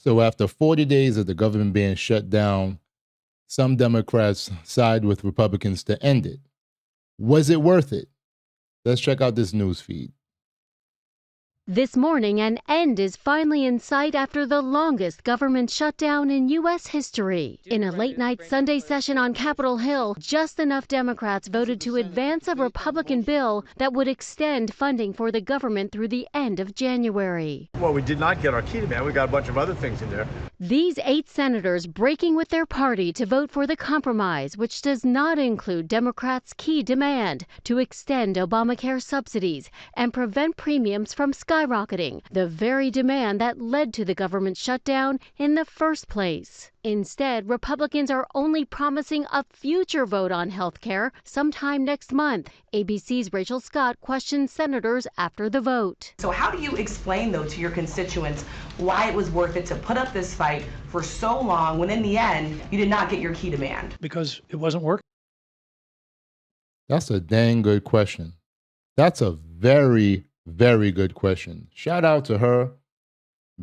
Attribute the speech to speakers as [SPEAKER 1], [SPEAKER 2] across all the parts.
[SPEAKER 1] So after 40 days of the government being shut down, some Democrats side with Republicans to end it. Was it worth it? Let's check out this news feed.
[SPEAKER 2] This morning, an end is finally in sight after the longest government shutdown in U.S. history. In a late-night Sunday session on Capitol Hill, just enough Democrats voted to advance a Republican bill that would extend funding for the government through the end of January.
[SPEAKER 3] Well, we did not get our key demand. We got a bunch of other things in there.
[SPEAKER 2] These 8 senators breaking with their party to vote for the compromise, which does not include Democrats' key demand to extend Obamacare subsidies and prevent premiums from skyrocketing, the very demand that led to the government shutdown in the first place. Instead, Republicans are only promising a future vote on health care sometime next month. ABC's Rachel Scott questioned senators after the vote.
[SPEAKER 4] So how do you explain, though, to your constituents why it was worth it to put up this fight for so long when in the end you did not get your key demand?
[SPEAKER 5] Because it wasn't working.
[SPEAKER 1] That's a dang good question. That's a very, very good question. Shout out to her.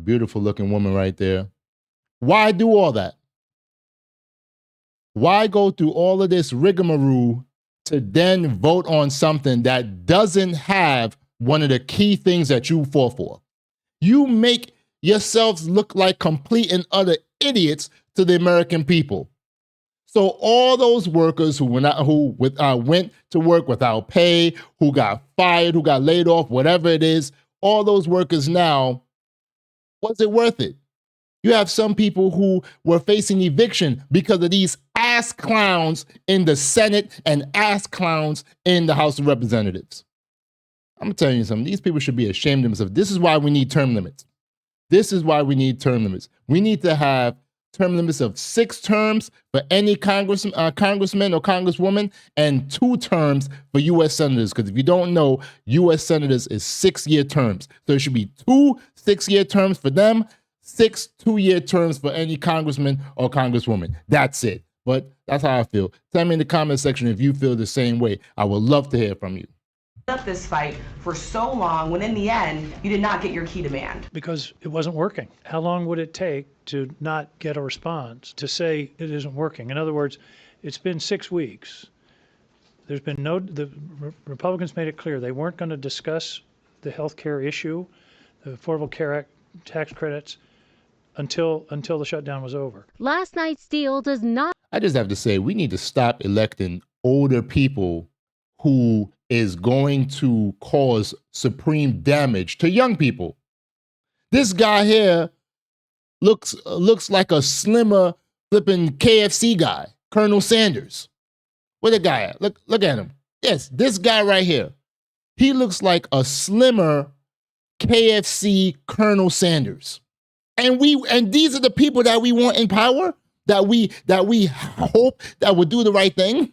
[SPEAKER 1] Beautiful looking woman right there. Why do all that? Why go through all of this rigmarole to then vote on something that doesn't have one of the key things that you fought for? You make yourselves look like complete and utter idiots to the American people. So all those workers who went to work without pay, who got fired, who got laid off, whatever it is, all those workers now, was it worth it? You have some people who were facing eviction because of these ass clowns in the Senate and ass clowns in the House of Representatives. I'm telling you something. These people should be ashamed of themselves. This is why we need term limits. This is why we need term limits. We need to have term limits of 6 terms for any congressman or congresswoman and 2 terms for U.S. senators. Because if you don't know, U.S. senators is 6-year terms. So it should be 2 6-year terms for them, 6 2-year terms for any congressman or congresswoman. That's it. But that's how I feel. Tell me in the comment section if you feel the same way. I would love to hear from you.
[SPEAKER 4] Up this fight for so long when in the end you did not get your key demand.
[SPEAKER 5] Because it wasn't working. How long would it take to not get a response to say it isn't working? In other words, it's been 6 weeks. There's been the Republicans made it clear they weren't going to discuss the health care issue, the Affordable Care Act tax credits, until the shutdown was over.
[SPEAKER 2] Last night's deal does not.
[SPEAKER 1] I just have to say, we need to stop electing older people who is going to cause supreme damage to young people. This guy here looks like a slimmer flipping KFC guy, Colonel Sanders. Where the guy at? Look at him. Yes, this guy right here. He looks like a slimmer KFC Colonel Sanders. And these are the people that we want in power, that we hope that will do the right thing.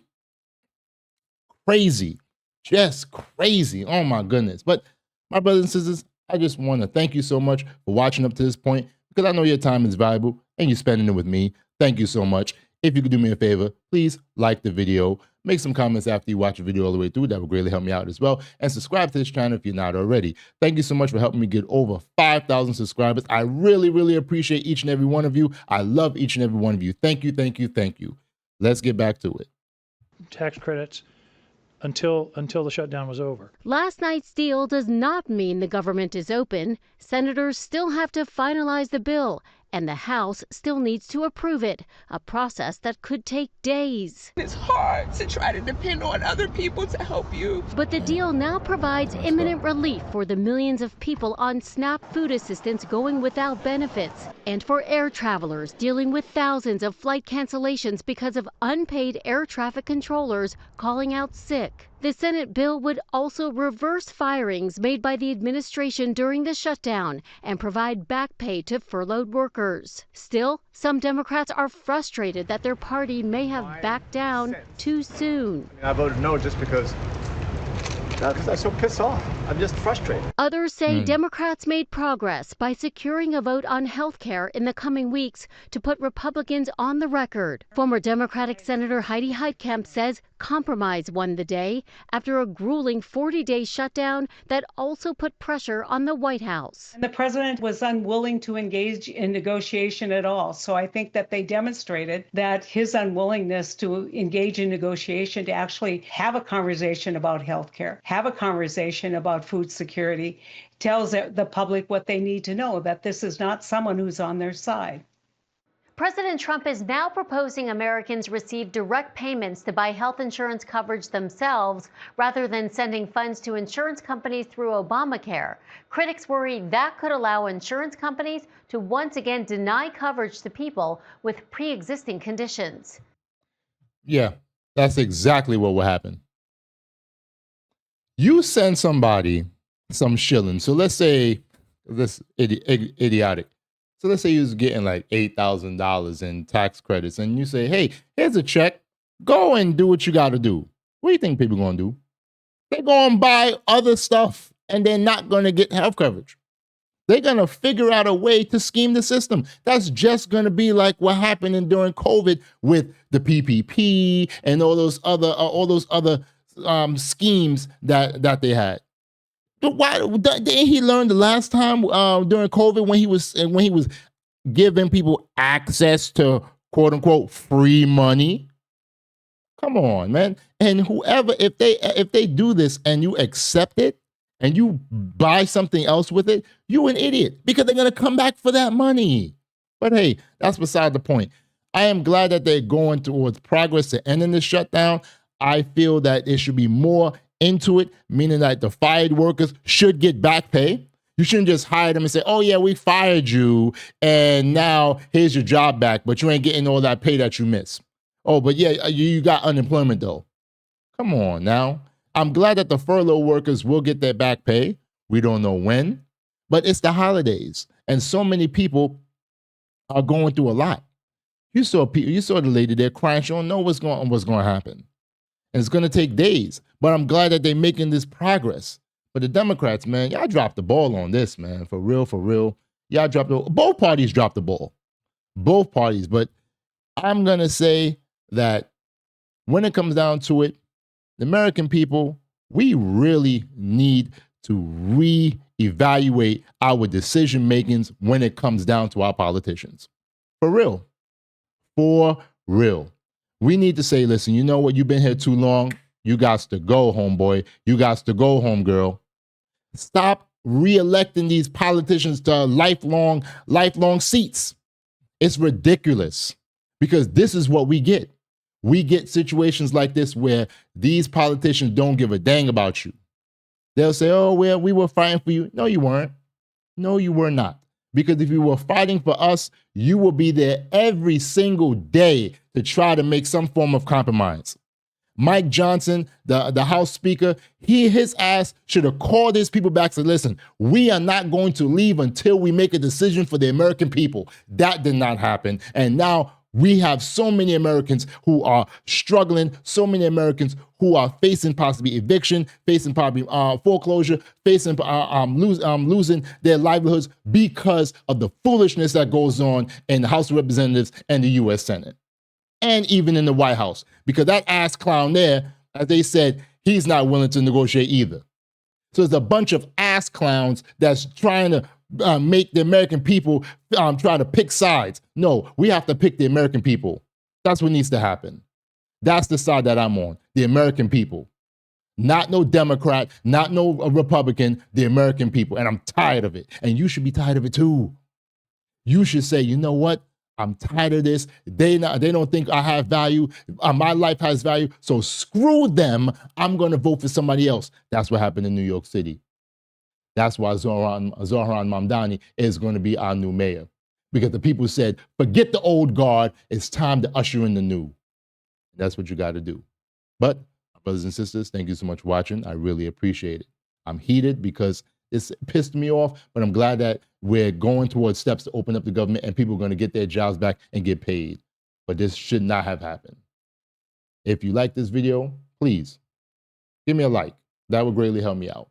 [SPEAKER 1] Crazy. Just crazy. Oh my goodness. But my brothers and sisters, I just want to thank you so much for watching up to this point, because I know your time is valuable and you're spending it with me. Thank you so much. If you could do me a favor, please like the video, make some comments after you watch the video all the way through. That would greatly help me out as well. And subscribe to this channel if you're not already. Thank you so much for helping me get over 5,000 subscribers. I really, really appreciate each and every one of you. I love each and every one of you. Thank you, thank you, thank you. Let's get back to it.
[SPEAKER 5] Tax credits until the shutdown was over.
[SPEAKER 2] Last night's deal does not mean the government is open. Senators still have to finalize the bill, and the House still needs to approve it, a process that could take days.
[SPEAKER 6] It's hard to try to depend on other people to help you.
[SPEAKER 2] But the deal now provides imminent relief for the millions of people on SNAP food assistance going without benefits, and for air travelers dealing with thousands of flight cancellations because of unpaid air traffic controllers calling out sick. The Senate bill would also reverse firings made by the administration during the shutdown and provide back pay to furloughed workers. Still, some Democrats are frustrated that their party may have backed down too soon.
[SPEAKER 3] I voted no just because I'm so pissed off. I'm just frustrated.
[SPEAKER 2] Others say Democrats made progress by securing a vote on health care in the coming weeks to put Republicans on the record. Former Democratic Senator Heidi Heitkamp says compromise won the day after a grueling 40-day shutdown that also put pressure on the White House.
[SPEAKER 7] And the president was unwilling to engage in negotiation at all. So I think that they demonstrated that his unwillingness to engage in negotiation, to actually have a conversation about health care, have a conversation about food security, tells the public what they need to know, that this is not someone who's on their side.
[SPEAKER 2] President Trump is now proposing Americans receive direct payments to buy health insurance coverage themselves rather than sending funds to insurance companies through Obamacare. Critics worry that could allow insurance companies to once again deny coverage to people with pre-existing conditions.
[SPEAKER 1] Yeah, that's exactly what will happen. You send somebody some shilling. So let's say this idiotic. So let's say you was getting like $8,000 in tax credits, and you say, "Hey, here's a check. Go and do what you got to do." What do you think people gonna do? They're gonna buy other stuff, and they're not gonna get health coverage. They're gonna figure out a way to scheme the system. That's just gonna be like what happened during COVID with the PPP and all those other schemes that they had. But why didn't he learn the last time during COVID when he was giving people access to quote unquote free money? Come on, man. And whoever, if they do this and you accept it and you buy something else with it, you an idiot because they're gonna come back for that money. But hey, that's beside the point. I am glad that they're going towards progress to ending this shutdown. I feel that it should be more into it, meaning that the fired workers should get back pay. You shouldn't just hire them and say, "Oh yeah, we fired you and now here's your job back, but you ain't getting all that pay that you missed." Oh, but yeah, you got unemployment though. Come on now. I'm glad that the furlough workers will get their back pay. We don't know when, but it's the holidays and so many people are going through a lot. You saw the lady there crying. She don't know what's going to happen. And it's going to take days, but I'm glad that they're making this progress. But the Democrats, man, y'all dropped the ball on this, man. For real. Y'all dropped both parties dropped the ball. Both parties. But I'm going to say that when it comes down to it, the American people, we really need to reevaluate our decision makings when it comes down to our politicians. For real. For real. We need to say, listen, you know what? You've been here too long. You got to go, homeboy. You got to go, homegirl. Stop re-electing these politicians to lifelong seats. It's ridiculous because this is what we get. We get situations like this where these politicians don't give a dang about you. They'll say, "Oh, well, we were fighting for you." No, you weren't. No, you were not. Because if you were fighting for us, you will be there every single day to try to make some form of compromise. Mike Johnson, the House Speaker, his ass should have called his people back and said, "Listen, we are not going to leave until we make a decision for the American people." That did not happen. And now we have so many Americans who are struggling, so many Americans who are facing possibly eviction, facing probably foreclosure, facing losing their livelihoods because of the foolishness that goes on in the House of Representatives and the U.S. Senate. And even in the White House, because that ass clown there, as they said, he's not willing to negotiate either. So it's a bunch of ass clowns that's trying to make the American people try to pick sides. No, we have to pick the American people. That's what needs to happen. That's the side that I'm on, the American people. Not no Democrat, not no Republican, the American people. And I'm tired of it. And you should be tired of it too. You should say, you know what? I'm tired of this. They don't think I have value. My life has value. So screw them. I'm going to vote for somebody else. That's what happened in New York City. That's why Zohran Mamdani is going to be our new mayor. Because the people said, forget the old guard. It's time to usher in the new. That's what you got to do. But, brothers and sisters, thank you so much for watching. I really appreciate it. I'm heated because it's pissed me off, but I'm glad that we're going towards steps to open up the government and people are going to get their jobs back and get paid. But this should not have happened. If you like this video, please give me a like. That would greatly help me out.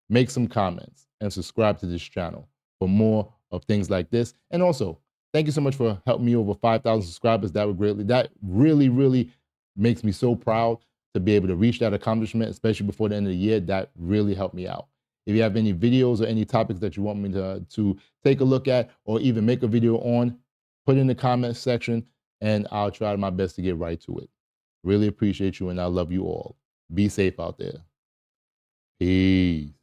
[SPEAKER 1] make some comments, and subscribe to this channel for more of things like this. And also, thank you so much for helping me over 5,000 subscribers. That really, really makes me so proud to be able to reach that accomplishment, especially before the end of the year. That really helped me out. If you have any videos or any topics that you want me to take a look at or even make a video on, put it in the comment section and I'll try my best to get right to it. Really appreciate you and I love you all. Be safe out there. Peace.